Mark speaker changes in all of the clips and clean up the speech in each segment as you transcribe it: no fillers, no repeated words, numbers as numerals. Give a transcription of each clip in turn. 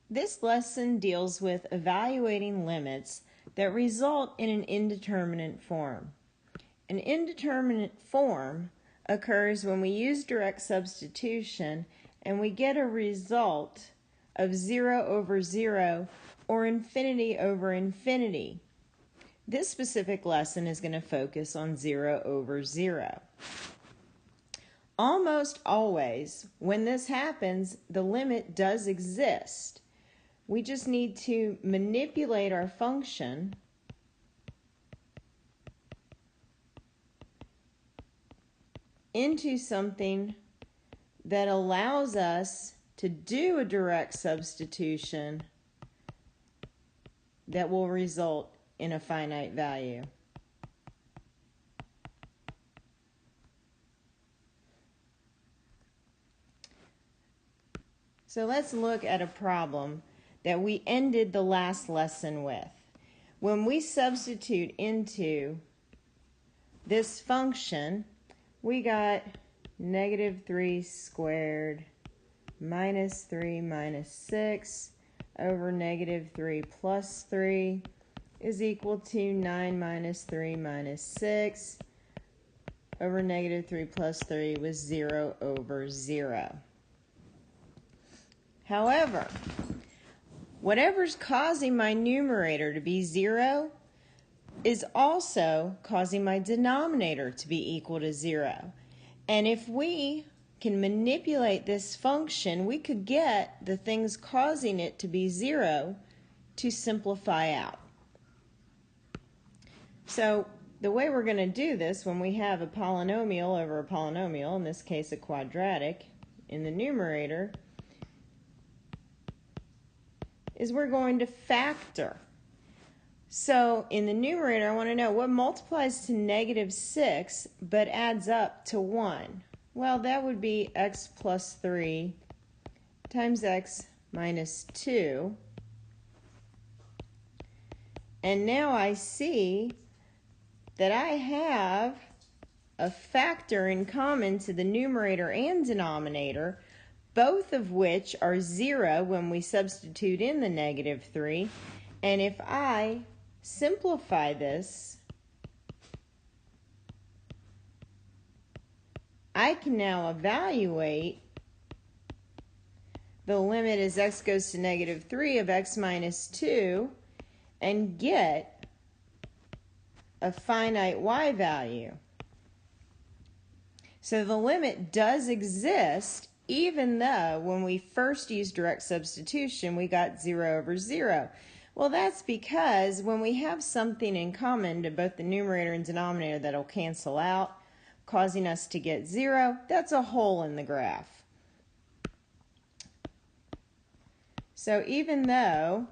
Speaker 1: This lesson deals with evaluating limits that result in an indeterminate form. An indeterminate form occurs when we use direct substitution and we get a result of 0 over 0 or infinity over infinity. This specific lesson is going to focus on 0 over 0. Almost always, when this happens, the limit does exist. We just need to manipulate our function into something that allows us to do a direct substitution that will result in a finite value. So let's look at a problem that we ended the last lesson with. When we substitute into this function, we got negative 3 squared minus 3 minus 6 over negative 3 plus 3 is equal to 9 minus 3 minus 6 over negative 3 plus 3 was 0 over 0. However, whatever's causing my numerator to be 0 is also causing my denominator to be equal to 0. And if we can manipulate this function, we could get the things causing it to be 0 to simplify out. So the way we're going to do this when we have a polynomial over a polynomial, in this case a quadratic, in the numerator, is we're going to factor. So in the numerator, I want to know what multiplies to negative 6 but adds up to 1. Well, that would be x plus 3 times x minus 2. And now I see that I have a factor in common to the numerator and denominator, both of which are 0 when we substitute in the negative 3. And if I simplify this, I can now evaluate the limit as x goes to negative 3 of x minus 2 and get a finite y value. So the limit does exist, even though when we first used direct substitution, we got 0 over 0. Well, that's because when we have something in common to both the numerator and denominator that'll cancel out, causing us to get 0, that's a hole in the graph. So even though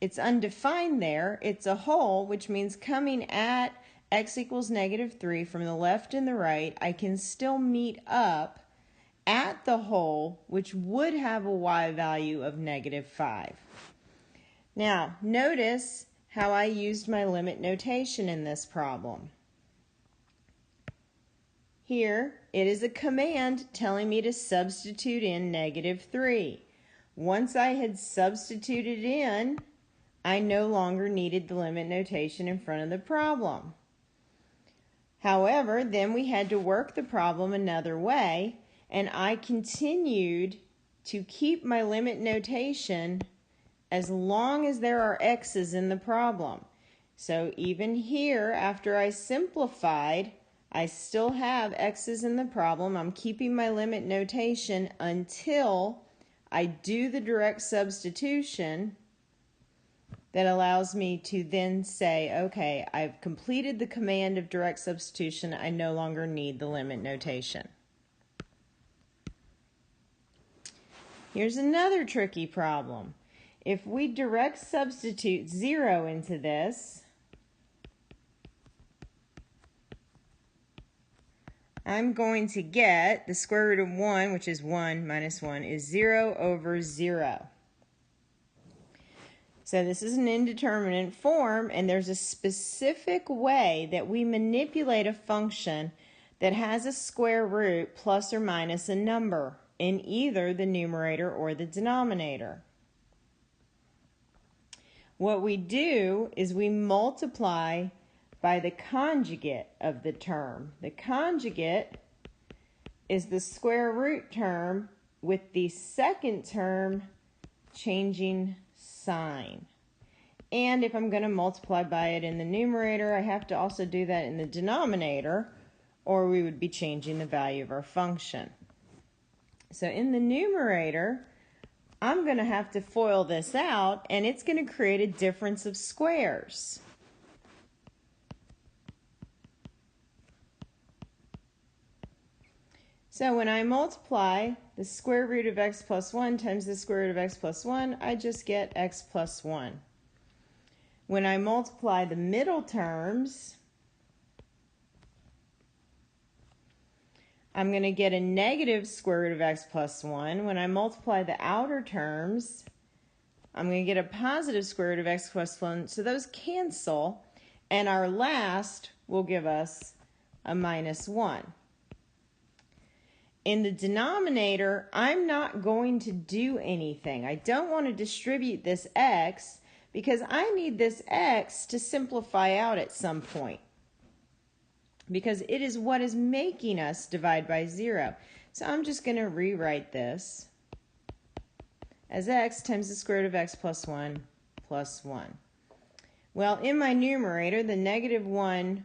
Speaker 1: it's undefined there, it's a hole, which means coming at x equals negative 3 from the left and the right, I can still meet up at the hole, which would have a y value of negative 5. Now, notice how I used my limit notation in this problem. Here, it is a command telling me to substitute in negative 3. Once I had substituted in, I no longer needed the limit notation in front of the problem. However, then we had to work the problem another way, and I continued to keep my limit notation as long as there are x's in the problem. So even here, after I simplified, I still have x's in the problem. I'm keeping my limit notation until I do the direct substitution that allows me to then say, okay, I've completed the command of direct substitution. I no longer need the limit notation. Here's another tricky problem. If we direct substitute 0 into this, I'm going to get the square root of 1, which is 1 minus 1, is 0 over 0. So this is an indeterminate form, and there's a specific way that we manipulate a function that has a square root plus or minus a number in either the numerator or the denominator. what we do is we multiply by the conjugate of the term. The conjugate is the square root term with the second term changing sign. And if I'm going to multiply by it in the numerator, I have to also do that in the denominator, or we would be changing the value of our function. So in the numerator, I'm going to have to FOIL this out, and it's going to create a difference of squares. So when I multiply the square root of x plus 1 times the square root of x plus 1, I just get x plus 1. When I multiply the middle terms, I'm going to get a negative square root of x plus 1. When I multiply the outer terms, I'm going to get a positive square root of x plus 1. So those cancel, and our last will give us a minus 1. In the denominator, I'm not going to do anything. I don't want to distribute this x because I need this x to simplify out at some point, because it is what is making us divide by 0. So I'm just going to rewrite this as x times the square root of x plus 1 plus 1. Well, in my numerator, the negative 1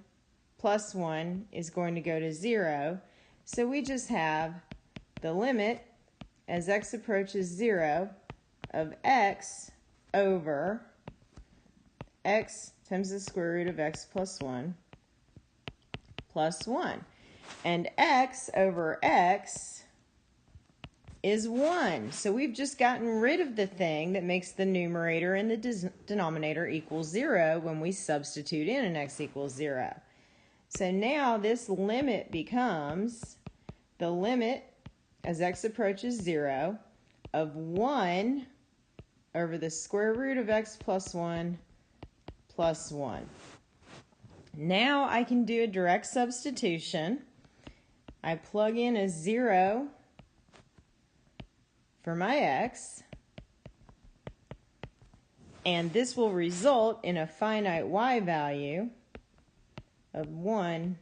Speaker 1: plus 1 is going to go to 0. So we just have the limit as x approaches 0 of x over x times the square root of x plus 1 plus 1. And x over x is 1. So we've just gotten rid of the thing that makes the numerator and the denominator equal 0 when we substitute in an x equals 0. So now this limit becomes the limit as x approaches 0 of 1 over the square root of x plus 1 plus 1. Now I can do a direct substitution. I plug in a 0 for my x, and this will result in a finite y value of 1/2.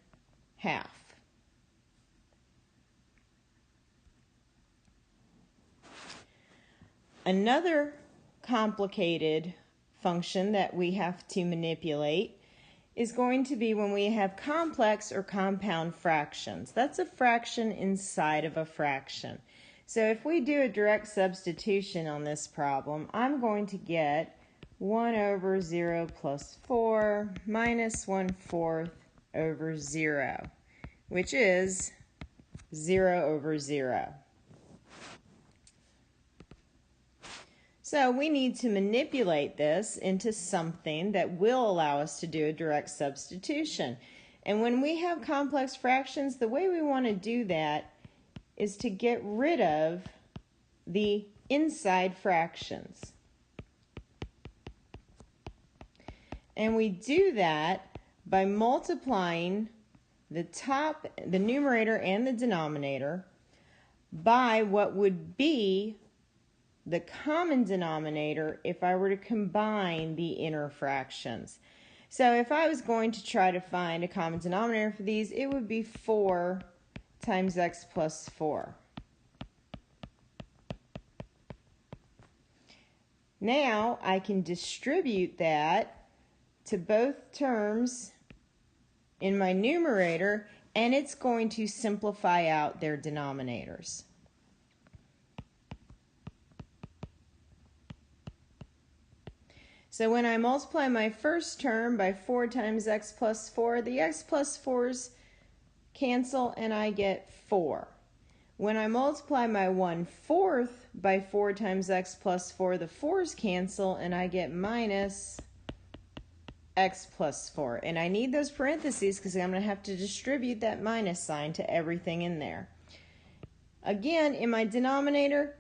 Speaker 1: Another complicated function that we have to manipulate is going to be when we have complex or compound fractions. That's a fraction inside of a fraction. So if we do a direct substitution on this problem, I'm going to get 1 over 0 plus 4 minus 1/4 over 0, which is 0 over 0. So we need to manipulate this into something that will allow us to do a direct substitution. And when we have complex fractions, the way we want to do that is to get rid of the inside fractions. And we do that by multiplying the numerator and the denominator by what would be the common denominator if I were to combine the inner fractions. So if I was going to try to find a common denominator for these, it would be 4 times x plus 4. Now I can distribute that to both terms in my numerator, and it's going to simplify out their denominators. So when I multiply my first term by 4 times x plus 4, the x plus 4's cancel and I get 4. When I multiply my 1/4 by 4 times x plus 4, the 4's cancel and I get minus x plus 4. And I need those parentheses because I'm going to have to distribute that minus sign to everything in there. Again, in my denominator,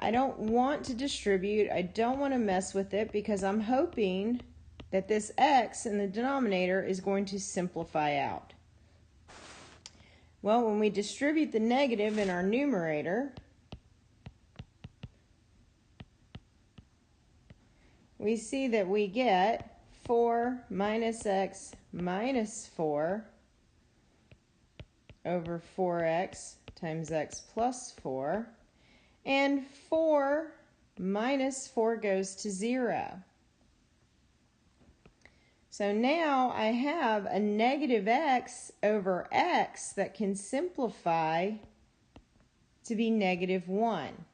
Speaker 1: I don't want to distribute. I don't want to mess with it because I'm hoping that this x in the denominator is going to simplify out. Well, when we distribute the negative in our numerator, we see that we get 4 minus x minus 4 over 4x times x plus 4, and 4 minus 4 goes to 0. So now I have a negative x over x that can simplify to be negative 1.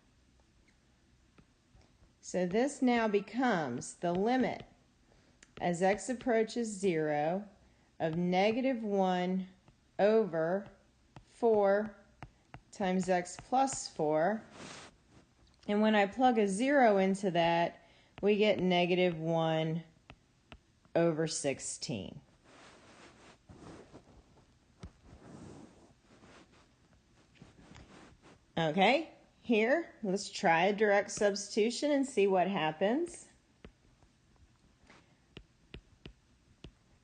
Speaker 1: So this now becomes the limit as x approaches 0 of negative 1 over 4 times x plus 4. And when I plug a 0 into that, we get negative 1 over 16. Okay, here, let's try a direct substitution and see what happens.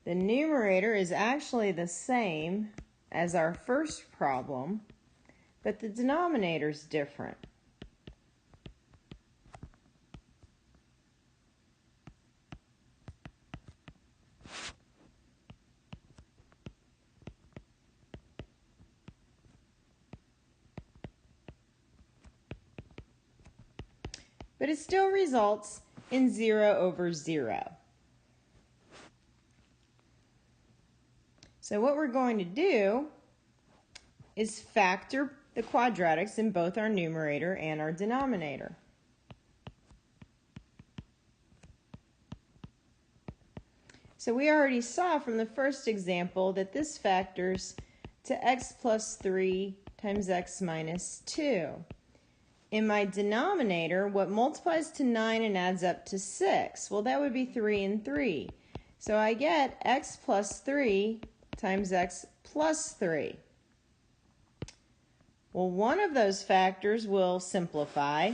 Speaker 1: The numerator is actually the same as our first problem, but the denominator is different. But it still results in 0 over 0. So what we're going to do is factor the quadratics in both our numerator and our denominator. So we already saw from the first example that this factors to x plus 3 times x minus 2. In my denominator, what multiplies to 9 and adds up to 6? Well, that would be 3 and 3. So I get x plus 3 times x plus 3. Well, one of those factors will simplify,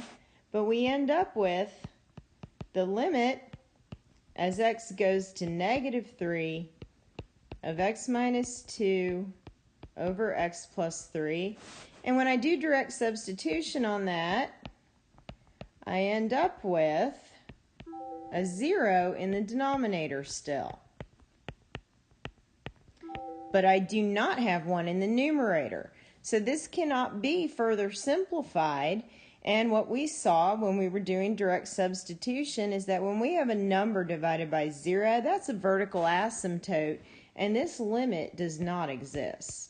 Speaker 1: but we end up with the limit as x goes to negative 3 of x minus 2 over x plus 3. And when I do direct substitution on that, I end up with a 0 in the denominator still. But I do not have one in the numerator. So this cannot be further simplified. And what we saw when we were doing direct substitution is that when we have a number divided by 0, that's a vertical asymptote, and this limit does not exist.